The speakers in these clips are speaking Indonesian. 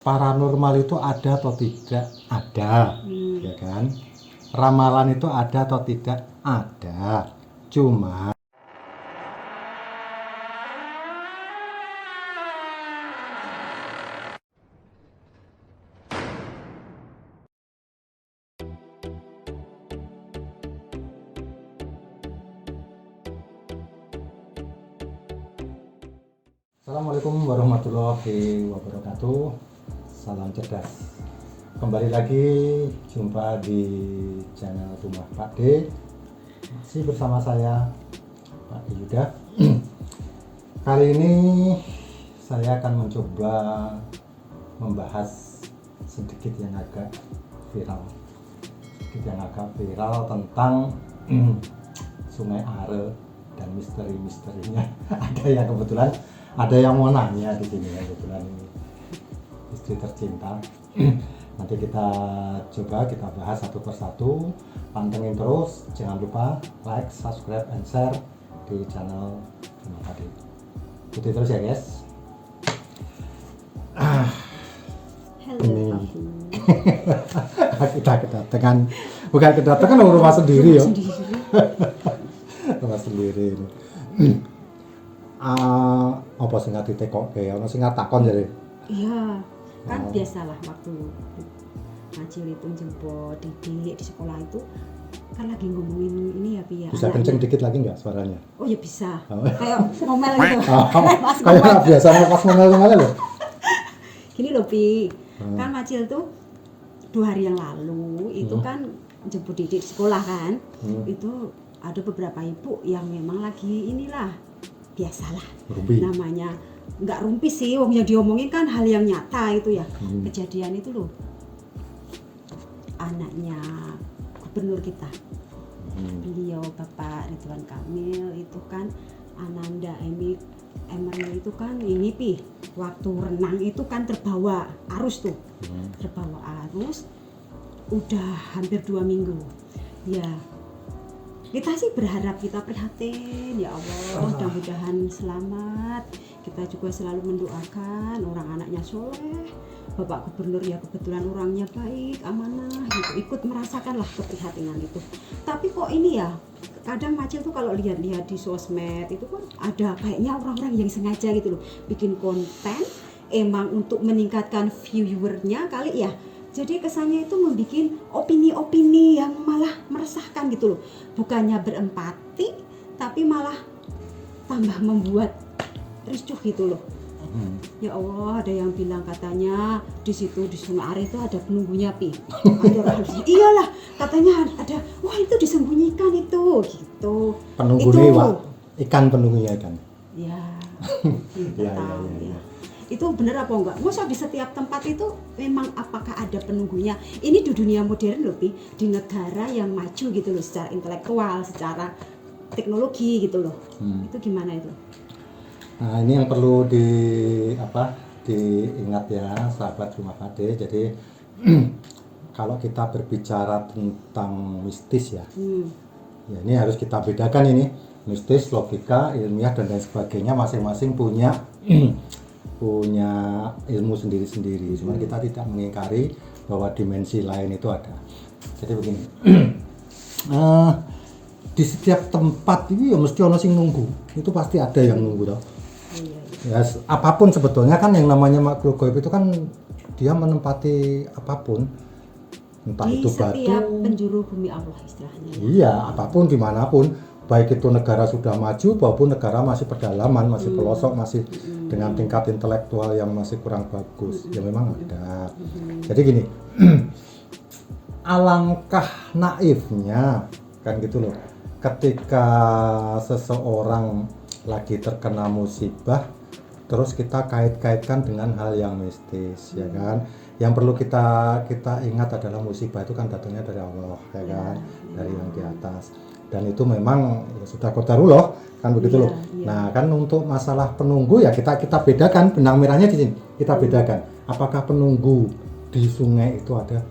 Paranormal itu ada atau tidak? Ada, ya kan? Ramalan itu ada atau tidak? Ada. Cuma Assalamualaikum warahmatullahi wabarakatuh. Salam cerdas. Kembali lagi jumpa di channel Rumah Pak D. Masih bersama saya Pak D Yuda. Kali ini saya akan mencoba membahas sedikit yang agak viral. Tentang Sungai Are dan misteri-misterinya. Ada yang mau nanya di sini ya, kebetulan ini istri tercinta. Nanti kita coba kita bahas satu persatu. Pantengin terus, jangan lupa like, subscribe, and share di channel Rumah Pak D. Ikuti terus ya guys. Ini kita kedatangan, bukan kedatangan rumah sendiri ya. Rumah sendiri ini. Apa sing ngati tekok ke ono sing ngatakon jare. Iya, kan biasalah waktu Acil itu jemput Didik di sekolah itu kan lagi ngomongin ini ya Pi ya. Bisa kenceng dikit lagi nggak suaranya? Oh ya bisa. Kayak ngomel gitu. Kayak biasanya pas ngomel loh. Gini loh Pi. Kan Acil tuh 2 hari yang lalu itu kan jemput Didik di sekolah kan. Itu ada beberapa ibu yang memang lagi inilah biasalah Rumpi. Namanya nggak rumpi sih, wong yang diomongin kan hal yang nyata itu ya. Kejadian itu loh, anaknya gubernur kita, beliau Bapak Ridwan Kamil itu kan Ananda Emery itu kan ini Pi, waktu renang itu kan terbawa arus tuh, terbawa arus udah hampir 2 minggu ya. Kita sih berharap, kita prihatin ya Allah, mudah-mudahan selamat. Kita juga selalu mendoakan orang anaknya soleh, Bapak Gubernur ya kebetulan orangnya baik, amanah gitu, ikut merasakan lah keprihatinan itu. Tapi kok ini ya, kadang Macil tuh kalau lihat-lihat di sosmed itu kan ada kayaknya orang-orang yang sengaja gitu loh bikin konten emang untuk meningkatkan viewernya kali ya. Jadi kesannya itu membuat opini-opini yang malah meresahkan gitu loh. Bukannya berempati, tapi malah tambah membuat ricuh gitu loh. Ya Allah, ada yang bilang katanya di situ di Sungai Are itu ada penunggunya Pi. Iyalah, katanya ada. Wah itu disembunyikan itu, gitu. Penunggunya Pak, ikan penunggunya ikan. Ya, ya. Itu benar apa enggak? Masa di setiap tempat itu memang apakah ada penunggunya? Ini di dunia modern loh Pi, di negara yang maju gitu loh secara intelektual, secara teknologi gitu loh. Itu gimana itu? Nah ini yang perlu diingat ya sahabat Rumah Pak D. Jadi kalau kita berbicara tentang mistis ya, ya ini harus kita bedakan ini mistis, logika, ilmiah dan lain sebagainya, masing-masing punya ilmu sendiri-sendiri. Cuman kita tidak mengingkari bahwa dimensi lain itu ada. Jadi begini, di setiap tempat ini ya mesti ono sing nunggu. Itu pasti ada yang nunggu toh. Ya, apapun sebetulnya kan yang namanya makhluk gaib itu kan dia menempati apapun. Entah di itu batu. Di setiap penjuru bumi Allah istilahnya. Iya, apapun dimanapun. Baik itu negara sudah maju maupun negara masih pedalaman, masih pelosok, masih dengan tingkat intelektual yang masih kurang bagus. Ya memang ada. Jadi gini, alangkah naifnya kan gitu loh. Ketika seseorang lagi terkena musibah, terus kita kait-kaitkan dengan hal yang mistis, ya kan? Yang perlu kita ingat adalah musibah itu kan datangnya dari Allah, ya kan? Dari yang di atas. Dan itu memang ya sudah qadarullah kan begitu loh. Nah kan untuk masalah penunggu ya kita bedakan, benang merahnya di sini kita bedakan. Apakah penunggu di sungai itu ada?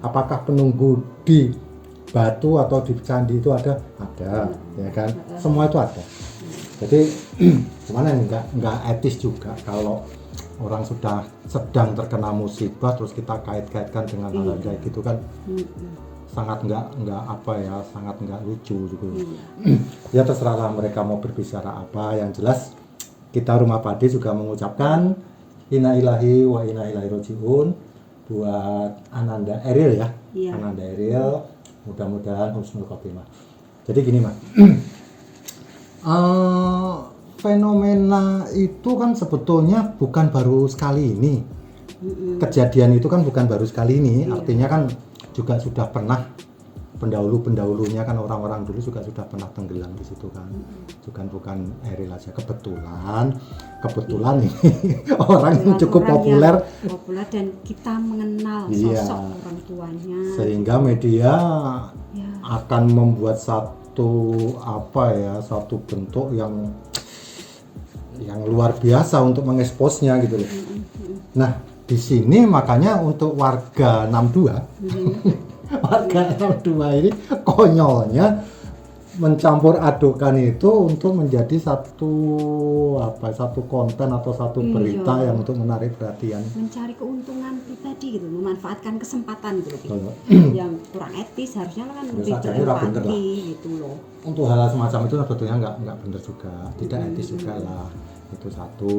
Apakah penunggu di batu atau di candi itu ada? Ya kan? Semua itu ada. Jadi gimana nggak etis juga kalau orang sudah sedang terkena musibah terus kita kait-kaitkan dengan hal kayak gitu kan sangat nggak apa ya, sangat nggak lucu gitu. Ya terserahlah mereka mau berbicara apa, yang jelas kita Rumah Padi juga mengucapkan inna ilahi wa inna ilaihi rajiun buat Ananda Eril ya. Iya. Ananda Eril, mudah-mudahan husnul khotimah. Jadi gini Mas, fenomena itu kan sebetulnya bukan baru sekali ini. Kejadian itu kan bukan baru sekali ini, artinya kan juga sudah pernah pendahulu-pendahulunya kan orang-orang dulu juga sudah pernah tenggelam di situ kan. Bukan Eril aja, kebetulan ini orang yang cukup populer dan kita mengenal iya, sosok orang tuanya sehingga media ya. akan membuat satu bentuk yang luar biasa untuk mengeksposnya gitu loh. Nah, di sini makanya untuk warga 62 warga 62 ini konyolnya mencampur adukan itu untuk menjadi satu konten atau satu berita yang untuk menarik perhatian, mencari keuntungan pribadi gitu, memanfaatkan kesempatan gitu loh. Yang kurang etis harusnya kan lebih berempati gitu loh. Untuk hal semacam itu sebetulnya nggak benar juga, tidak etis juga lah. Itu satu.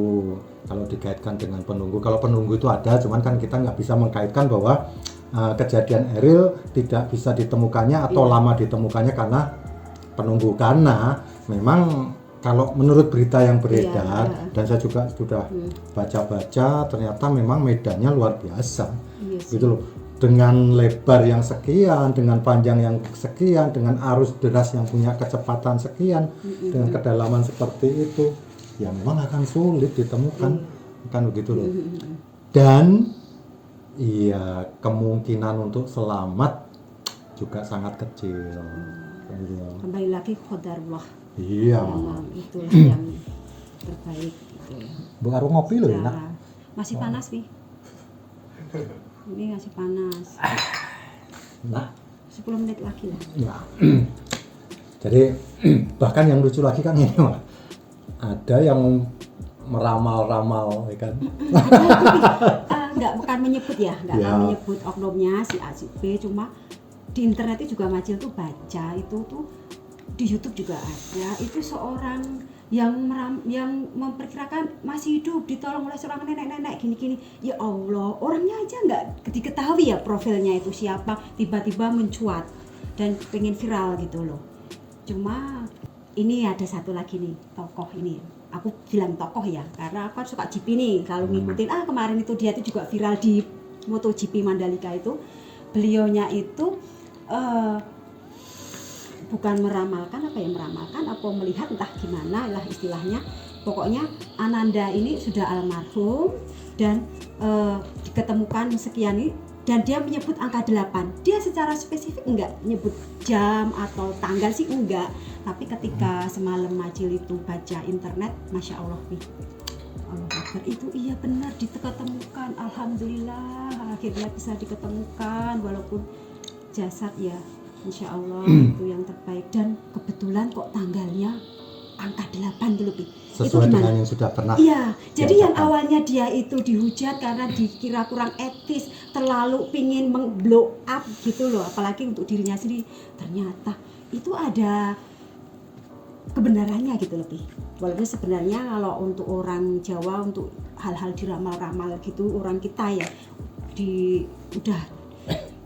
Kalau dikaitkan dengan penunggu, kalau penunggu itu ada, cuman kan kita nggak bisa mengkaitkan bahwa kejadian Eril tidak bisa ditemukannya atau lama ditemukannya karena penunggu, karena memang kalau menurut berita yang beredar dan saya juga sudah baca-baca, ternyata memang medannya luar biasa gitu loh, dengan lebar yang sekian, dengan panjang yang sekian, dengan arus deras yang punya kecepatan sekian, dengan kedalaman seperti itu ya memang akan sulit ditemukan kan begitu loh. Dan iya, kemungkinan untuk selamat juga sangat kecil. Kembali lagi qadarullah. Iya. Itu yang terbaik gitu. Bu Aru ngopi loh enak. Masih panas nih. Ini masih panas. Nah, 10 menit lagi lah. Ya. Jadi bahkan yang lucu lagi kan ini Mas. Ada yang meramal-ramal ya kan. Bukan menyebut ya, akan menyebut oknumnya si A si B, cuma di internet itu juga Majil tuh baca itu tuh, di YouTube juga ada, itu seorang yang memperkirakan masih hidup ditolong oleh seorang nenek-nenek gini-gini. Ya Allah, orangnya aja nggak diketahui ya profilnya itu siapa, tiba-tiba mencuat dan pengen viral gitu loh. Cuma ini ada satu lagi nih tokoh ini, aku bilang tokoh ya karena aku suka GP nih, kalau ngikutin kemarin itu dia itu juga viral di MotoGP Mandalika itu. Beliaunya itu bukan meramalkan apa melihat entah gimana lah istilahnya, pokoknya Ananda ini sudah almarhum dan diketemukan sekian ini, dan dia menyebut angka 8. Dia secara spesifik enggak nyebut jam atau tanggal sih enggak, tapi ketika semalam Majil itu baca internet, Masya Allah nih, Allah Akbar, itu iya benar diketemukan, alhamdulillah akhirnya bisa diketemukan walaupun jasad ya, Insya Allah itu yang terbaik. Dan kebetulan kok tanggalnya angka 8 dulu sesuai dengan yang sudah pernah. Iya, jadi yang awalnya dia itu dihujat karena dikira kurang etis, terlalu pingin meng-blow up gitu loh, apalagi untuk dirinya sendiri, ternyata itu ada kebenarannya gitu lebih. Walaupun sebenarnya kalau untuk orang Jawa, untuk hal-hal diramal-ramal gitu, orang kita ya udah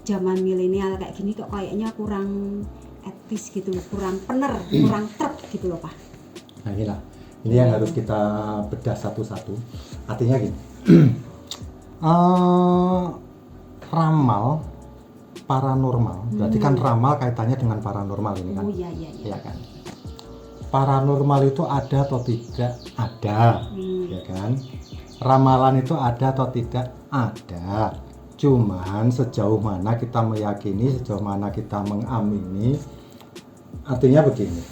zaman milenial kayak gini kok kayaknya kurang etis gitu loh, kurang bener, kurang trep gitu loh Pak. Nah inilah, ini yang harus kita bedah satu-satu. Artinya gini, ramal paranormal, berarti kan ramal kaitannya dengan paranormal ini kan? Oh iya. Ya kan? Paranormal itu ada atau tidak? Ada, ya kan? Ramalan itu ada atau tidak? Ada. Cuman sejauh mana kita meyakini, sejauh mana kita mengamini. Artinya begini,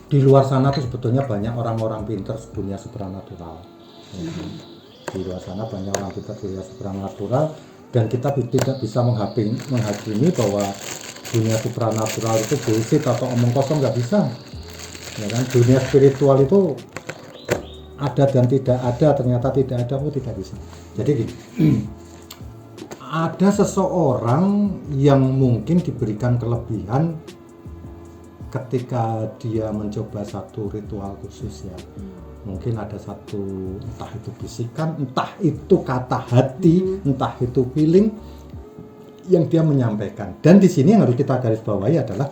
di luar sana tuh sebetulnya banyak orang-orang pintar dunia supranatural. Ya kan? Di luar sana banyak orang pintar dunia supranatural, dan kita tidak bisa menghakimi bahwa dunia supranatural itu bullshit atau omong kosong, nggak bisa. Ya kan, dunia spiritual itu ada dan tidak ada, ternyata tidak ada, tidak bisa. Jadi gini, ada seseorang yang mungkin diberikan kelebihan ketika dia mencoba satu ritual khusus ya. Mungkin ada satu, entah itu bisikan, entah itu kata hati, entah itu feeling yang dia menyampaikan. Dan di sini yang harus kita garis bawahi adalah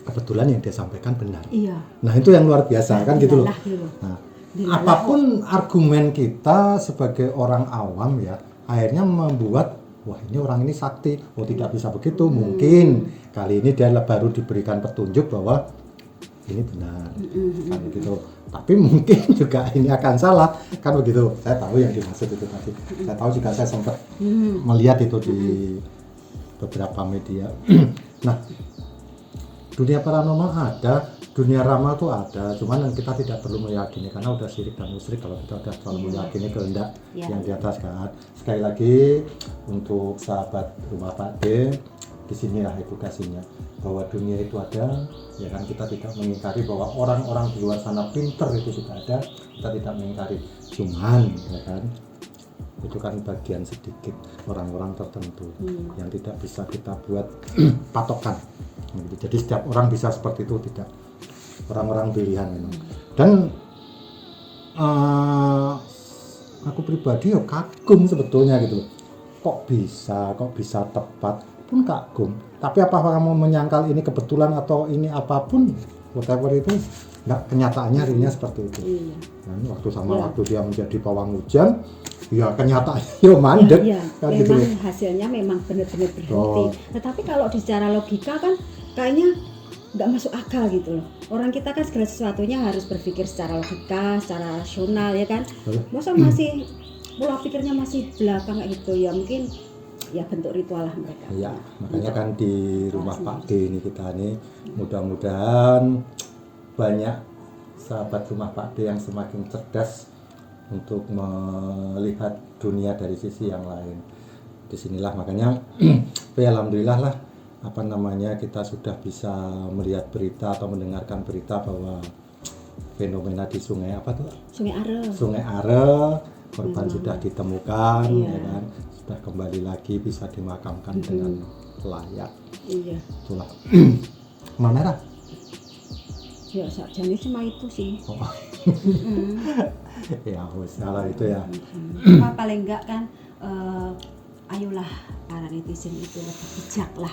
kebetulan yang dia sampaikan benar. Iya. Nah itu yang luar biasa kan gitu loh. Gitu. Nah, apapun argumen kita sebagai orang awam ya, akhirnya membuat wah ini orang ini sakti, oh tidak bisa begitu. Mungkin kali ini dia baru diberikan petunjuk bahwa ini benar, kan gitu. Tapi mungkin juga ini akan salah, kan begitu. Saya tahu yang dimaksud itu tadi. Saya tahu juga, saya sempat melihat itu di beberapa media. Nah, dunia paranormal ada, dunia ramal tuh ada, cuman kita tidak perlu meyakini karena udah syirik dan musyrik kalau kita udah terlalu meyakini kehendak yang di atas kan. Sekali lagi untuk sahabat rumah Pak D, disinilah edukasinya bahwa dunia itu ada, ya kan, kita tidak mengingkari bahwa orang-orang di luar sana pinter itu sudah ada, kita tidak mengingkari, cuman ya kan itu kan bagian sedikit orang-orang tertentu yang tidak bisa kita buat patokan. Jadi setiap orang bisa seperti itu, tidak, orang-orang pilihan memang. Dan aku pribadi ya kagum sebetulnya gitu, kok bisa tepat pun kagum. Tapi apa kamu menyangkal ini kebetulan atau ini apapun whatever itu, nggak, kenyataannya real-nya seperti itu. Dan waktu waktu dia menjadi pawang hujan, ya kenyataannya ya mandek. Kan memang gitu. Hasilnya memang benar-benar berhenti. Tetapi kalau secara logika kan kayaknya nggak masuk akal gitu loh. Orang kita kan segala sesuatunya harus berpikir secara logika, secara rasional ya kan. Masa masih pola pikirnya masih belakang gitu ya, mungkin ya bentuk ritual lah mereka. Iya, makanya kan di rumah Pak D ini kita nih mudah-mudahan banyak sahabat rumah Pak D yang semakin cerdas untuk melihat dunia dari sisi yang lain. Disinilah makanya alhamdulillah lah kita sudah bisa melihat berita atau mendengarkan berita bahwa fenomena di sungai Sungai Are korban sudah ditemukan, ya kan, sudah kembali lagi bisa dimakamkan dengan layak. Iya. Itulah. Mal merah. Ya sajane cuma itu sih. Ya kalau itu ya. Paling enggak kan ayolah para netizen itu lebih bijak lah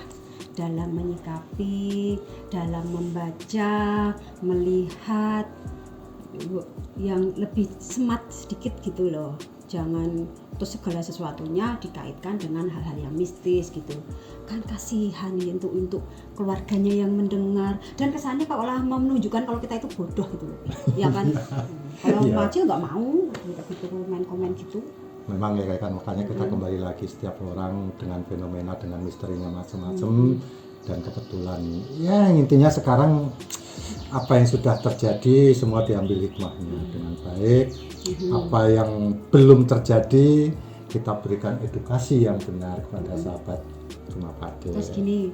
dalam menyikapi, dalam membaca, melihat yang lebih smart sedikit gitu loh. Jangan terus segala sesuatunya dikaitkan dengan hal-hal yang mistis gitu. Kan kasihan ya untuk keluarganya yang mendengar, dan kesannya kalau mau menunjukkan kalau kita itu bodoh gitu loh. Ya kan? Kalau Macil nggak mau gitu main komen gitu. Memang ya kan, makanya kita kembali lagi, setiap orang dengan fenomena, dengan misterinya macam-macam. Dan kebetulan ya intinya sekarang apa yang sudah terjadi semua diambil hikmahnya dengan baik. Apa yang belum terjadi kita berikan edukasi yang benar kepada sahabat rumah Pak D. Terus gini,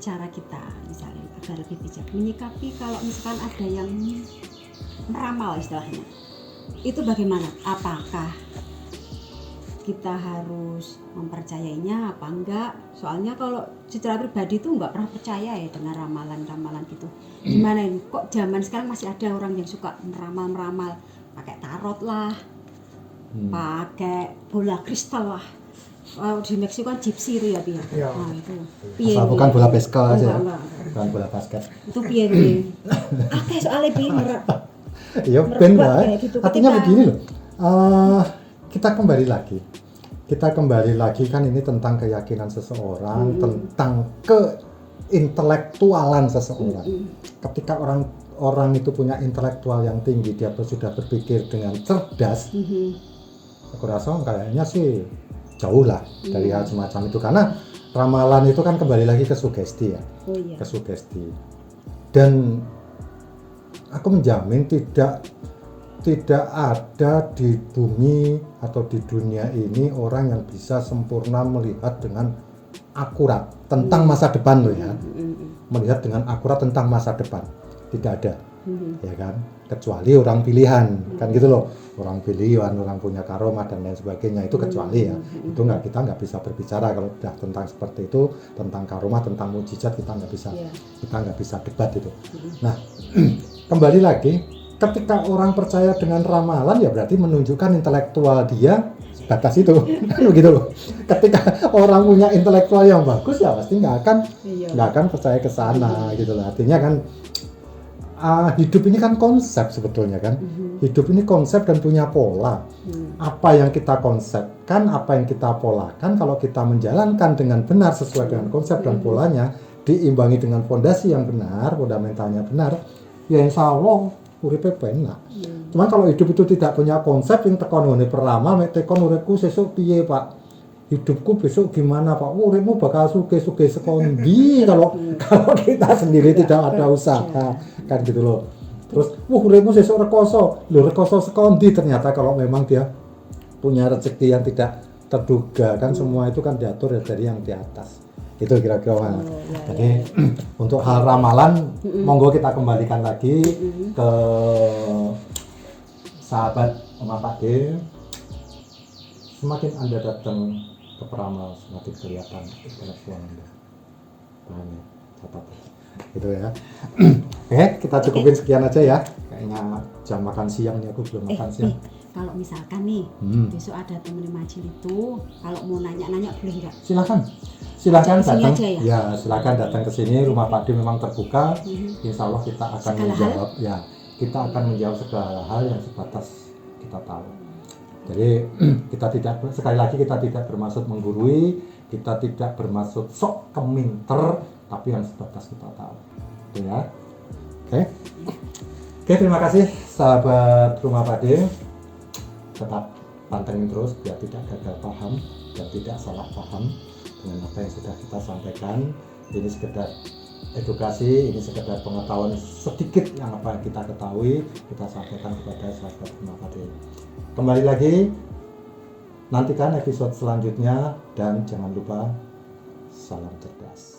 cara kita misalnya agar lebih bijak menyikapi kalau misalkan ada yang meramal istilahnya, itu bagaimana? Apakah kita harus mempercayainya apa enggak? Soalnya kalau secara pribadi tuh nggak pernah percaya ya dengan ramalan-ramalan gitu. Gimana ini? Kok zaman sekarang masih ada orang yang suka meramal-meramal, pakai tarot lah, pakai bola kristal lah. Di Meksiko kan gypsy itu ya, Pia. Nah itu. Asal bukan bola basket aja. Bukan bola basket. Itu piye? Akeh soalnya Pi merek. Ya ben wae. Artinya begini loh. Kita kembali lagi kan ini tentang keyakinan seseorang, tentang keintelektualan seseorang. Ketika orang itu punya intelektual yang tinggi, dia sudah berpikir dengan cerdas, aku rasa kayaknya sih jauh lah dari hal semacam itu, karena ramalan itu kan kembali lagi ke sugesti ya, ke sugesti. Dan aku menjamin tidak ada di bumi atau di dunia ini orang yang bisa sempurna melihat dengan akurat tentang masa depan loh ya. Melihat dengan akurat tentang masa depan. Tidak ada. Ya kan? kecuali orang pilihan, kan gitu loh. Orang pilihan, orang punya karomah dan lain sebagainya itu kecuali ya. Itu kita nggak bisa berbicara kalau udah tentang seperti itu, tentang karomah, tentang mujizat kita nggak bisa debat itu. Nah, kembali lagi, ketika orang percaya dengan ramalan ya berarti menunjukkan intelektual dia batas itu, begitu loh. Ketika orang punya intelektual yang bagus ya pasti nggak akan percaya ke sana gitu loh. Artinya kan hidup ini kan konsep sebetulnya kan. Hidup ini konsep dan punya pola. Apa yang kita konsepkan, apa yang kita polakan, kalau kita menjalankan dengan benar sesuai dengan konsep dan polanya, diimbangi dengan fondasi yang benar, fundamentalnya benar, ya insya Allah uripe penak. Cuman kalau hidup itu tidak punya konsep, yang tekon ngene peramal, mek tekon uripku sesuk piye, Pak? Hidupku besok gimana, Pak? Uripmu bakal sugih-sugih sekondi kalau kita sendiri tidak ada usaha, kan gitu loh. Terus, uripmu sesuk rekoso. Lho, rekoso sekondi ternyata kalau memang dia punya rezeki yang tidak terduga, kan semua itu kan diatur dari yang di atas. Itu kira-kira Mas. Jadi untuk hal ramalan monggo kita kembalikan lagi ke sahabat Oma Pak D. Semakin Anda datang ke peramal semakin kelihatan intelektual Anda. Paham ya? Catat gitu ya. Oke, kita cukupin sekian aja ya. Kayaknya jam makan siang nih, aku belum makan siang. Kalau misalkan nih besok ada temen Majil itu, kalau mau nanya-nanya boleh nggak? Silakan Kesini datang aja ya? silakan datang ke sini. Rumah Pak D memang terbuka. Insya Allah kita akan menjawab kita akan menjawab segala hal yang sebatas kita tahu. Jadi sekali lagi kita tidak bermaksud menggurui, kita tidak bermaksud sok keminter, tapi yang sebatas kita tahu. Ya. Oke, terima kasih sahabat Rumah Pak D. Tetap pantengin terus biar tidak gagal paham dan tidak salah paham dengan apa yang sudah kita sampaikan. Ini sekedar edukasi, ini sekedar pengetahuan sedikit yang apa yang kita ketahui kita sampaikan kepada sahabat Rumah Pak D. Kembali lagi, nantikan episode selanjutnya dan jangan lupa salam cerdas.